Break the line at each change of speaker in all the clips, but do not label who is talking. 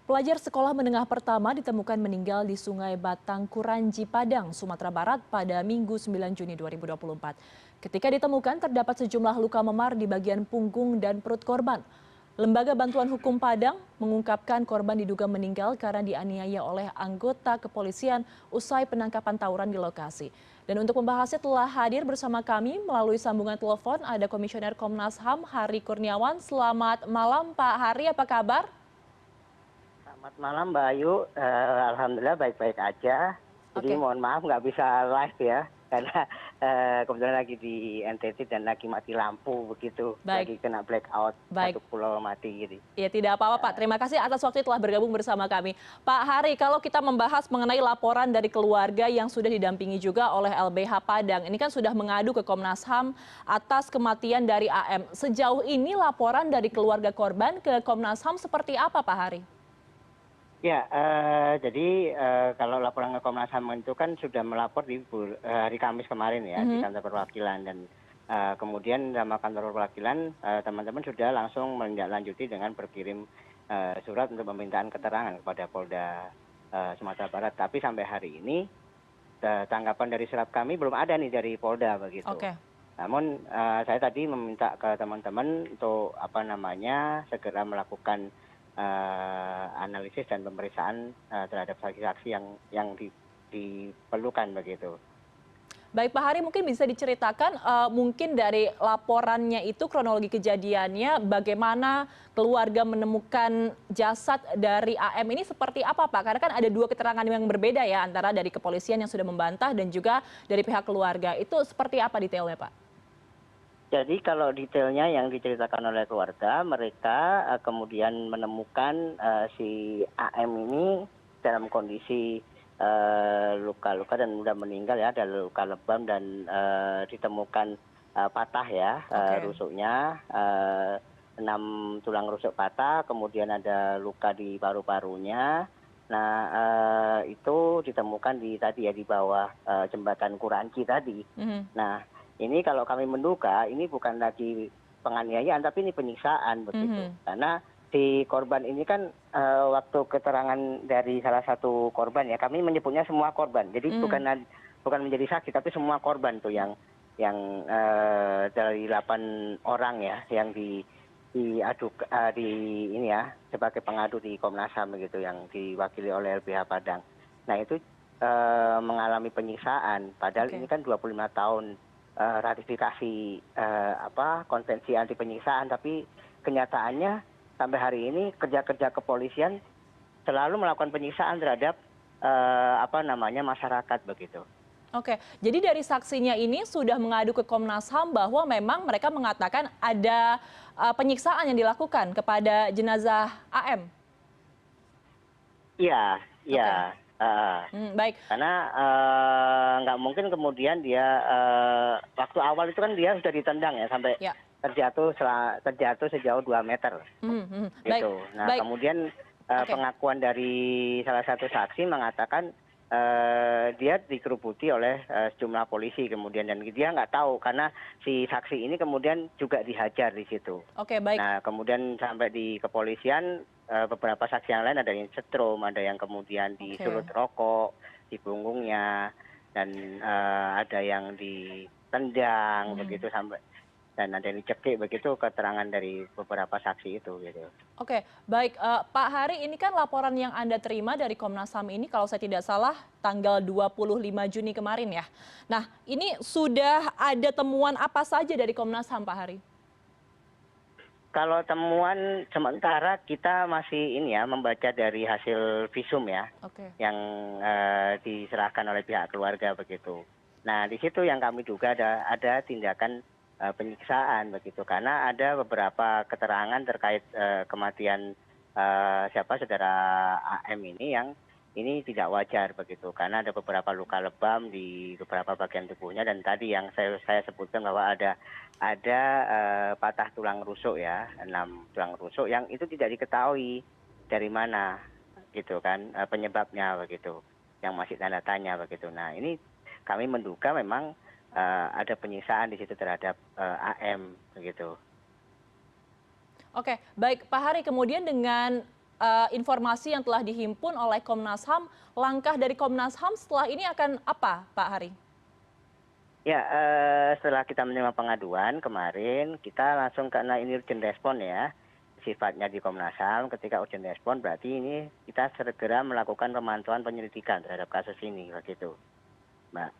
Pelajar sekolah menengah pertama ditemukan meninggal di Sungai Batang Kuranji, Padang, Sumatera Barat pada Minggu 9 Juni 2024. Ketika ditemukan terdapat sejumlah luka memar di bagian punggung dan perut korban. Lembaga Bantuan Hukum Padang mengungkapkan korban diduga meninggal karena dianiaya oleh anggota kepolisian usai penangkapan tawuran di lokasi. Dan untuk membahasnya telah hadir bersama kami melalui sambungan telepon ada Komisioner Komnas HAM Hari Kurniawan. Selamat malam Pak Hari, apa kabar?
Selamat malam Mbak Ayu, alhamdulillah baik-baik aja. Jadi
Oke,
mohon maaf nggak bisa live ya, karena kebetulan lagi di NTT dan lagi mati lampu begitu,
baik.
lagi kena blackout,
Baik,
satu pulau mati gitu.
ya tidak apa-apa Pak. Terima kasih atas waktu telah bergabung bersama kami. Pak Hari, kalau kita membahas mengenai laporan dari keluarga yang sudah didampingi juga oleh LBH Padang, ini kan sudah mengadu ke Komnas HAM atas kematian dari AM. Sejauh ini laporan dari keluarga korban ke Komnas HAM seperti apa Pak Hari?
Ya, jadi kalau laporan ke Komnas HAM itu kan sudah melapor di hari Kamis kemarin ya di
Mhm.
kantor perwakilan dan kemudian sama kantor perwakilan teman-teman sudah langsung menindaklanjuti dengan berkirim surat untuk permintaan keterangan kepada Polda Sumatera Barat. Tapi sampai hari ini tanggapan dari surat kami belum ada nih dari Polda begitu.
Oke.
Namun saya tadi meminta ke teman-teman untuk apa namanya segera melakukan analisis dan pemeriksaan terhadap saksi-saksi yang diperlukan begitu.
Baik Pak Hari, mungkin bisa diceritakan mungkin dari laporannya itu kronologi kejadiannya bagaimana keluarga menemukan jasad dari AM ini seperti apa Pak? Karena kan ada dua keterangan yang berbeda ya antara dari kepolisian yang sudah membantah dan juga dari pihak keluarga. Itu seperti apa detailnya Pak?
Jadi kalau detailnya yang diceritakan oleh keluarga, mereka kemudian menemukan si AM ini dalam kondisi luka-luka dan sudah meninggal ya, ada luka lebam dan ditemukan patah ya,
Oke.
rusuknya, 6 tulang rusuk patah, kemudian ada luka di paru-parunya. Nah, itu ditemukan di tadi ya di bawah jembatan Kuranci tadi.
Mhm.
Nah, ini kalau kami menduga ini bukan lagi penganiayaan tapi ini penyiksaan begitu.
Mhm.
Karena si korban ini kan waktu keterangan dari salah satu korban ya, kami menyebutnya semua korban. Jadi
Mhm.
bukan menjadi saksi tapi semua korban tuh yang dari 8 orang ya yang diaduk di ini ya sebagai pengadu di Komnas HAM begitu yang diwakili oleh LBH Padang. Nah, itu mengalami penyiksaan padahal ini
Oke.
kan 25 tahun ratifikasi konvensi anti penyiksaan, tapi kenyataannya sampai hari ini kerja-kerja kepolisian selalu melakukan penyiksaan terhadap masyarakat begitu.
Oke, jadi dari saksinya ini sudah mengadu ke Komnas HAM bahwa memang mereka mengatakan ada penyiksaan yang dilakukan kepada jenazah AM.
Iya, iya,
Oke.
heeh.
Baik.
Karena nggak mungkin kemudian dia waktu awal itu kan dia sudah ditendang ya sampai
Ya.
terjatuh sejauh 2 meter
Baik.
gitu. Nah,
Baik.
kemudian
Oke.
pengakuan dari salah satu saksi mengatakan dia dikerubuti oleh sejumlah polisi kemudian dan dia nggak tahu karena si saksi ini kemudian juga dihajar di situ.
Oke, baik.
Nah, kemudian sampai di kepolisian beberapa saksi yang lain ada yang setrum, ada yang kemudian disulut
Oke.
rokok di punggungnya dan ada yang ditendang
Mhm.
begitu sampai dan ada yang dicekik begitu keterangan dari beberapa saksi itu gitu.
Oke, baik, Pak Hari, ini kan laporan yang Anda terima dari Komnas HAM ini kalau saya tidak salah tanggal 25 Juni kemarin ya. Nah, ini sudah ada temuan apa saja dari Komnas HAM, Pak Hari?
Kalau temuan sementara kita masih ini ya membaca dari hasil visum ya
Oke.
yang diserahkan oleh pihak keluarga begitu. Nah, di situ yang kami duga ada tindakan penyiksaan begitu karena ada beberapa keterangan terkait kematian siapa saudara AM ini yang ini tidak wajar begitu karena ada beberapa luka lebam di beberapa bagian tubuhnya dan tadi yang saya sebutkan bahwa ada patah tulang rusuk ya, 6 tulang rusuk yang itu tidak diketahui dari mana gitu kan penyebabnya begitu, yang masih tanda tanya begitu. Nah, ini kami menduga memang ada penyiksaan di situ terhadap AM begitu.
Oke, baik Pak Hari, kemudian dengan informasi yang telah dihimpun oleh Komnas HAM, langkah dari Komnas HAM setelah ini akan apa, Pak Hari?
Ya, setelah kita menerima pengaduan kemarin, kita langsung karena ini urgent respon ya, sifatnya di Komnas HAM, ketika urgent respon berarti ini kita segera melakukan pemantauan penyelidikan terhadap kasus ini, begitu, Mbak.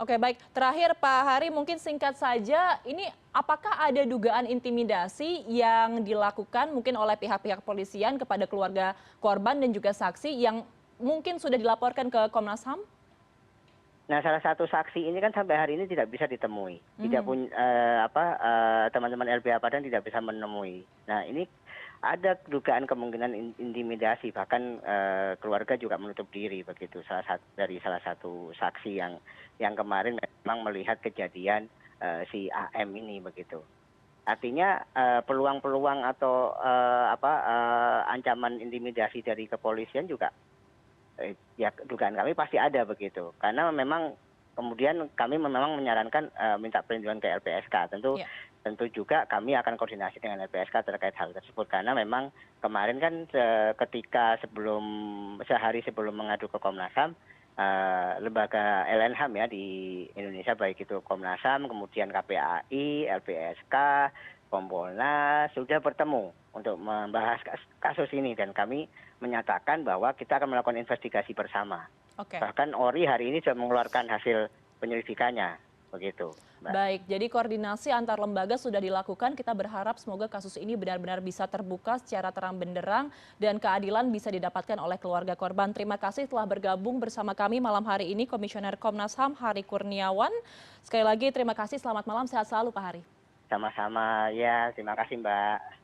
Oke, baik. Terakhir Pak Hari, mungkin singkat saja, ini apakah ada dugaan intimidasi yang dilakukan mungkin oleh pihak-pihak polisian kepada keluarga korban dan juga saksi yang mungkin sudah dilaporkan ke Komnas HAM?
Nah, salah satu saksi ini kan sampai hari ini tidak bisa ditemui, tidak punya teman-teman LBH Padang tidak bisa menemui. Nah, ini ada dugaan kemungkinan intimidasi, bahkan keluarga juga menutup diri begitu. Dari salah satu saksi yang kemarin memang melihat kejadian si AM ini begitu. Artinya peluang-peluang atau ancaman intimidasi dari kepolisian juga ya dugaan kami pasti ada begitu. Karena memang kemudian kami memang menyarankan minta perlindungan ke LPSK. Tentu juga kami akan koordinasi dengan LPSK terkait hal tersebut karena memang kemarin kan ketika sehari sebelum mengadu ke Komnas HAM, lembaga LNHAM ya di Indonesia baik itu Komnas HAM, kemudian KPAI, LPSK, Kompolnas sudah bertemu untuk membahas kasus ini dan kami menyatakan bahwa kita akan melakukan investigasi bersama.
Oke.
Bahkan ORI hari ini sudah mengeluarkan hasil penyelidikannya, begitu, Mbak.
Baik, jadi koordinasi antar lembaga sudah dilakukan. Kita berharap semoga kasus ini benar-benar bisa terbuka secara terang benderang dan keadilan bisa didapatkan oleh keluarga korban. Terima kasih telah bergabung bersama kami malam hari ini Komisioner Komnas HAM Hari Kurniawan. Sekali lagi terima kasih, selamat malam, sehat selalu Pak Hari.
Sama-sama, ya terima kasih Mbak.